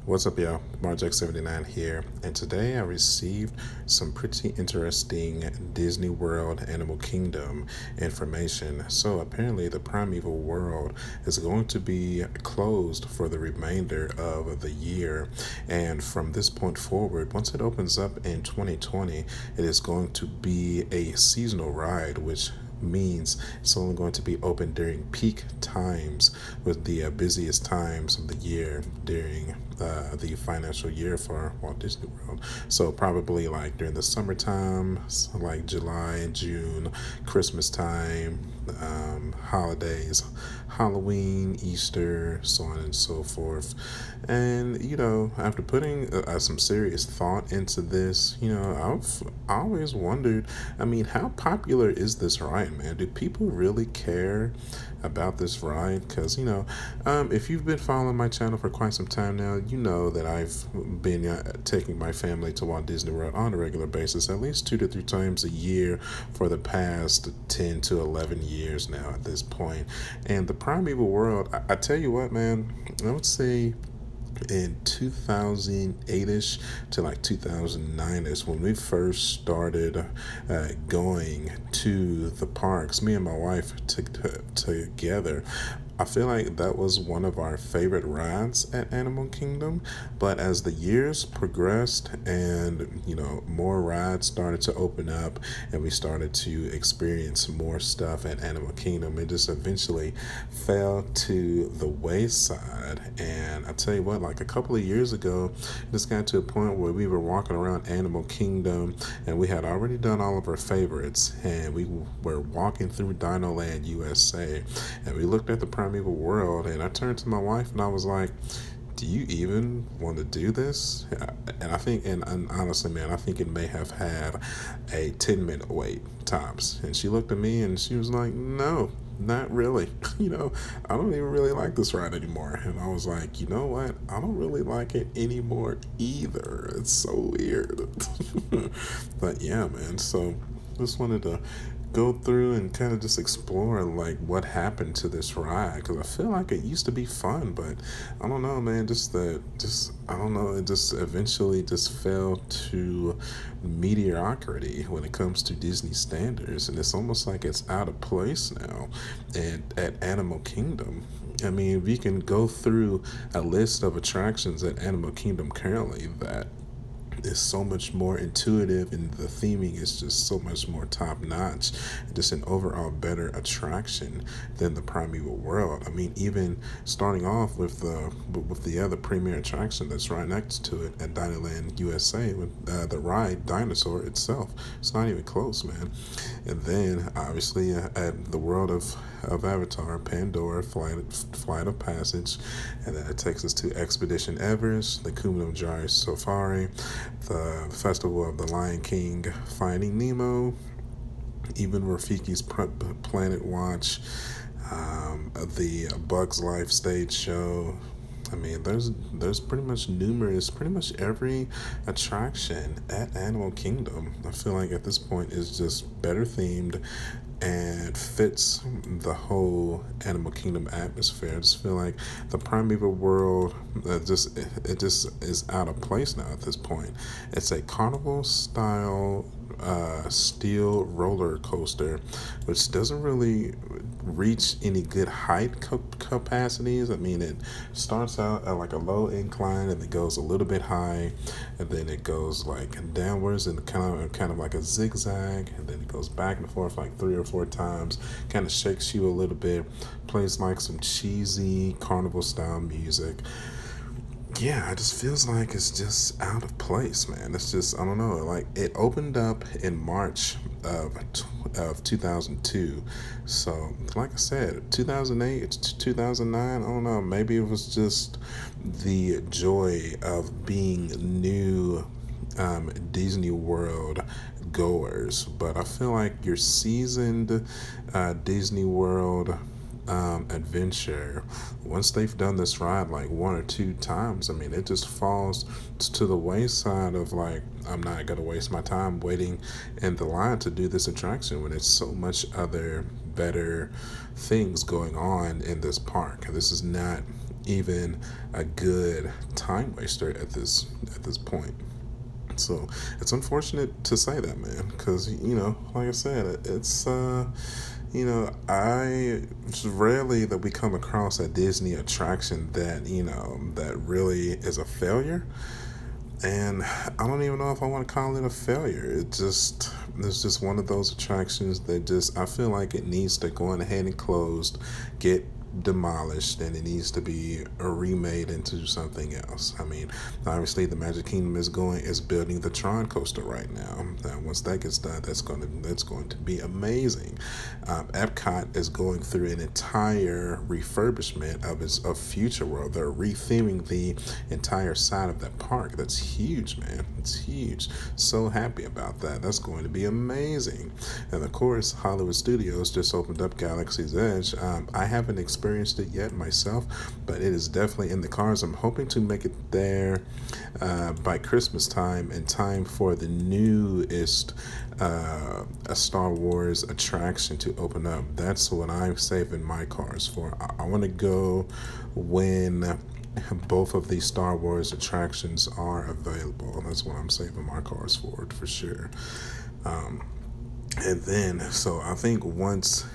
What's up, y'all? Marjack79 here, and today I received some pretty interesting Disney World Animal Kingdom information. So, apparently, the Primeval World is going to be closed for the remainder of the year, and from this point forward, once it opens up in 2020, it is going to be a seasonal ride, which means it's only going to be open during peak times with the busiest times of the year during the financial year for Walt Disney World. So probably like during the summertime, so like July and June, Christmas time, holidays, Halloween, Easter, so on and so forth. And after putting some serious thought into this, I've always wondered. I mean, how popular is this ride, man? Do people really care about this ride? Because if you've been following my channel for quite some time now, you know that I've been taking my family to Walt Disney World on a regular basis, at least 2 to 3 times a year for the past 10 to 11 years now at this point. And the Primeval World, I tell you what, man, I would say in 2008ish to like 2009ish when we first started going to the parks, me and my wife together. I feel like that was one of our favorite rides at Animal Kingdom. But as the years progressed and, more rides started to open up and we started to experience more stuff at Animal Kingdom, it just eventually fell to the wayside. And I tell you what, like a couple of years ago, it just got to a point where we were walking around Animal Kingdom and we had already done all of our favorites and we were walking through Dinoland, USA, and we looked at the Primeval World, and I turned to my wife and I was like, do you even want to do this? And I think, and honestly, man, I think it may have had a 10-minute wait tops. And she looked at me and she was like, no, not really. I don't even really like this ride anymore. And I was like, you know what? I don't really like it anymore either. It's so weird. But yeah, man. So just wanted to go through and kind of just explore like what happened to this ride, because I feel like it used to be fun, but I don't know, man, just I don't know, it just eventually just fell to mediocrity when it comes to Disney standards, and it's almost like it's out of place now at Animal Kingdom. I mean, we can go through a list of attractions at Animal Kingdom currently that is so much more intuitive, and the theming is just so much more top notch, just an overall better attraction than the Primeval World. I mean, even starting off with the other premier attraction that's right next to it at Dinoland, USA, with the ride Dinosaur itself. It's not even close, man. And then obviously at the world of Avatar, Pandora, Flight of Passage, and then it takes us to Expedition Everest, the Kumino Jari Safari, the Festival of the Lion King, Finding Nemo, even Rafiki's Planet Watch, the Bugs Life stage show. I mean, there's pretty much every attraction at Animal Kingdom. I feel like at this point is just better themed and fits the whole Animal Kingdom atmosphere. I just feel like the Primeval World just is out of place now at this point. It's a carnival style steel roller coaster, which doesn't really reach any good height capacities. I mean, it starts out at like a low incline and it goes a little bit high, and then it goes like downwards and kind of like a zigzag, and then it goes back and forth like 3 or 4 times. Kind of shakes you a little bit, plays like some cheesy carnival style music. Yeah, it just feels like it's just out of place, man. It's just, I don't know, like it opened up in March of 2002. So, like I said, 2008 to 2009, I don't know, maybe it was just the joy of being new Disney World goers. But I feel like your seasoned Disney World adventure, once they've done this ride like 1 or 2 times, I mean, it just falls to the wayside of like, I'm not gonna waste my time waiting in the line to do this attraction when there's so much other better things going on in this park. This is not even a good time waster at this point. So it's unfortunate to say that, man, because like I said, it's I it's rarely that we come across a Disney attraction that that really is a failure, and I don't even know if I want to call it a failure. It's just one of those attractions that just I feel like it needs to go on ahead and closed, get demolished, and it needs to be remade into something else. I mean, obviously the Magic Kingdom is building the Tron coaster right now. Once that gets done, that's going to be amazing. Epcot is going through an entire refurbishment of Future World. They're retheming the entire side of that park. That's huge, man. It's huge. So happy about that. That's going to be amazing. And of course, Hollywood Studios just opened up Galaxy's Edge. I haven't experienced it yet myself, but it is definitely in the cards. I'm hoping to make it there by Christmas time, in time for the newest a Star Wars attraction to open up. That's what I'm saving my cards for. I want to go when both of these Star Wars attractions are available. That's what I'm saving my cards for sure. And then, so I think once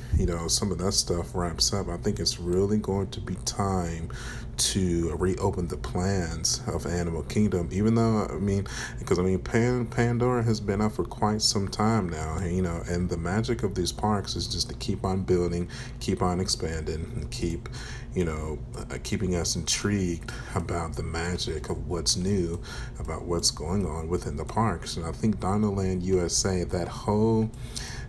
some of that stuff wraps up, I think it's really going to be time to reopen the plans of Animal Kingdom. Even though because Pandora has been up for quite some time now, and the magic of these parks is just to keep on building, keep on expanding, and keep keeping us intrigued about the magic of what's new, about what's going on within the parks. And I think Dinoland USA, that whole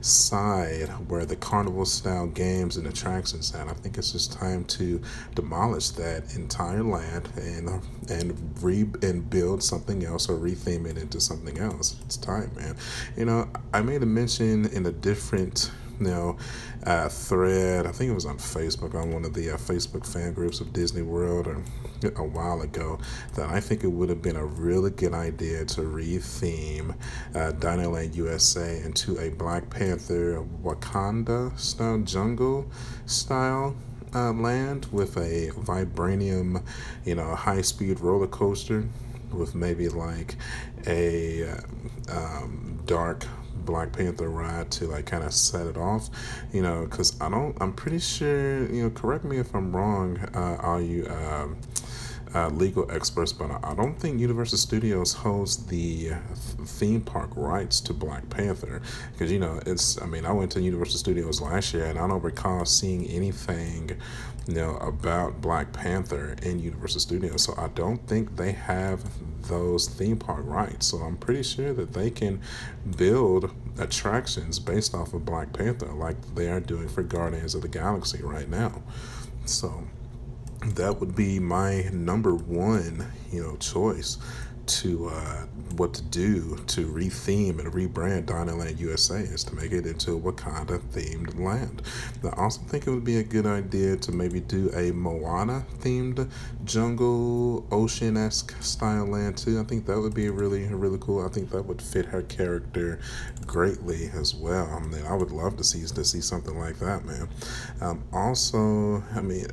side where the carnival style games and attractions at, I think it's just time to demolish that entire land and build something else or retheme it into something else. It's time, man. I made a mention in a different thread. I think it was on Facebook, on one of the Facebook fan groups of Disney World, or a while ago, that I think it would have been a really good idea to retheme Dinoland USA into a Black Panther Wakanda style jungle style land with a vibranium, high speed roller coaster with maybe like a dark Black Panther ride to like kind of set it off, because I'm pretty sure, correct me if I'm wrong, all you legal experts, but I don't think Universal Studios holds the theme park rights to Black Panther, because I went to Universal Studios last year and I don't recall seeing anything about Black Panther in Universal Studios, so I don't think they have those theme park rights. So I'm pretty sure that they can build attractions based off of Black Panther like they are doing for Guardians of the Galaxy right now. So that would be my number one, choice to what to do to retheme and rebrand Dinoland USA, is to make it into a Wakanda themed land. I also think it would be a good idea to maybe do a Moana themed jungle ocean-esque style land too. I think that would be really cool. I think that would fit her character greatly as well. I would love to see something like that, man. Also,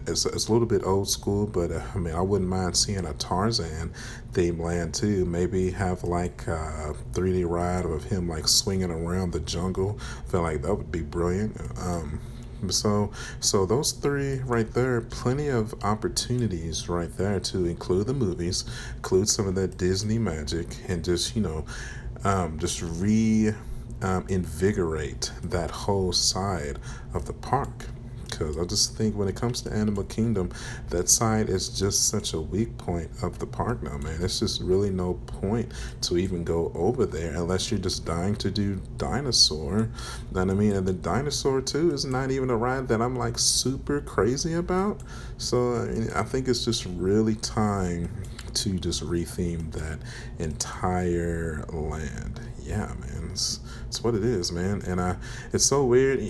it's a little bit old school, but I wouldn't mind seeing a Tarzan theme land too. Maybe have like a 3D ride of him like swinging around the jungle. I feel like that would be brilliant. So those three right there, plenty of opportunities right there to include the movies, include some of that Disney magic, and just invigorate that whole side of the park. Because I just think when it comes to Animal Kingdom, that side is just such a weak point of the park now, man. It's just really no point to even go over there unless you're just dying to do Dinosaur. You know what I mean? And the Dinosaur 2 is not even a ride that I'm like super crazy about. So I think it's just really time to just retheme that entire land. Yeah, man. It's what it is, man. And it's so weird.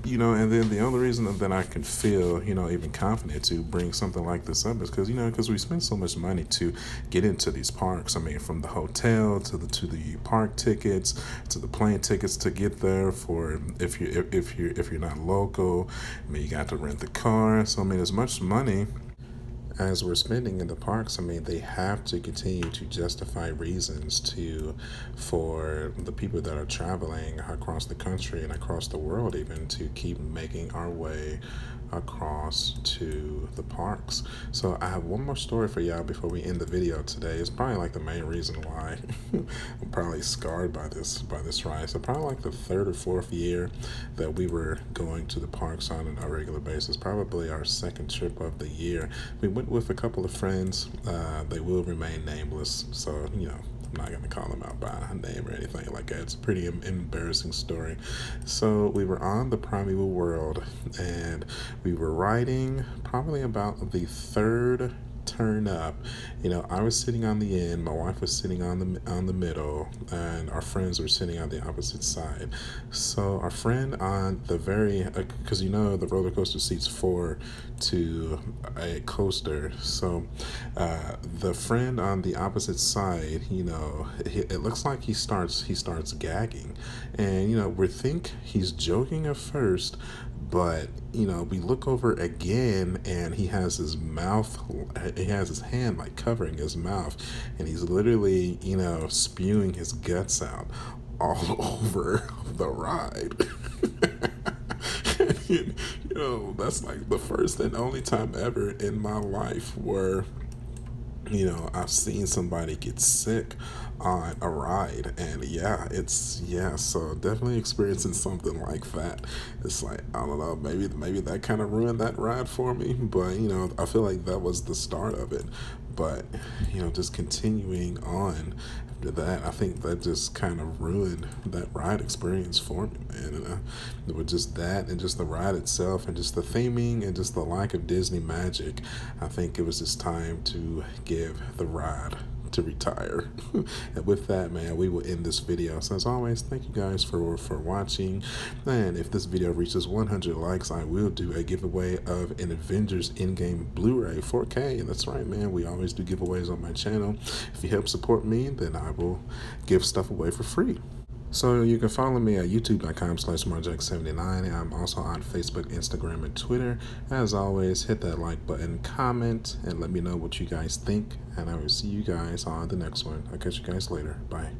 And then the only reason that I can feel, even confident to bring something like this up is because we spend so much money to get into these parks. From the hotel to the park tickets to the plane tickets to get there. For if you're not local, you got to rent the car. So as much money as we're spending in the parks, I mean, they have to continue to justify reasons for the people that are traveling across the country and across the world, even to keep making our way across to the parks. So I have one more story for y'all before we end the video today. It's probably like the main reason why I'm probably scarred by this ride. So probably like the third or fourth year that we were going to the parks on a regular basis. Probably our second trip of the year. We went with a couple of friends. They will remain nameless, so I'm not gonna call them out by name or anything like that. It's a pretty embarrassing story. So we were on the Primeval Whirl, and we were riding probably about the third turn up. I was sitting on the end, my wife was sitting on the middle, and our friends were sitting on the opposite side. So our friend on the very, because the roller coaster seats four to a coaster. So the friend on the opposite side, it looks like he starts gagging, and we think he's joking at first, but we look over again, and he has his hand like covering his mouth, and he's literally spewing his guts out all over the ride. That's like the first and only time ever in my life where I've seen somebody get sick on a ride, and so definitely experiencing something like that. It's like, I don't know, maybe that kind of ruined that ride for me, but I feel like that was the start of it. But just continuing on after that, I think that just kind of ruined that ride experience for me, man. And with just that, and just the ride itself, and just the theming, and just the lack of Disney magic, I think it was just time to give the ride to retire. And with that, man, we will end this video. So as always, thank you guys for watching, and if this video reaches 100 likes, I will do a giveaway of an Avengers Endgame Blu-ray 4K. That's right, man, we always do giveaways on my channel. If you help support me, then I will give stuff away for free. So you can follow me at youtube.com/marjack79. I'm also on Facebook, Instagram, and Twitter. As always, hit that like button, comment, and let me know what you guys think. And I will see you guys on the next one. I'll catch you guys later. Bye.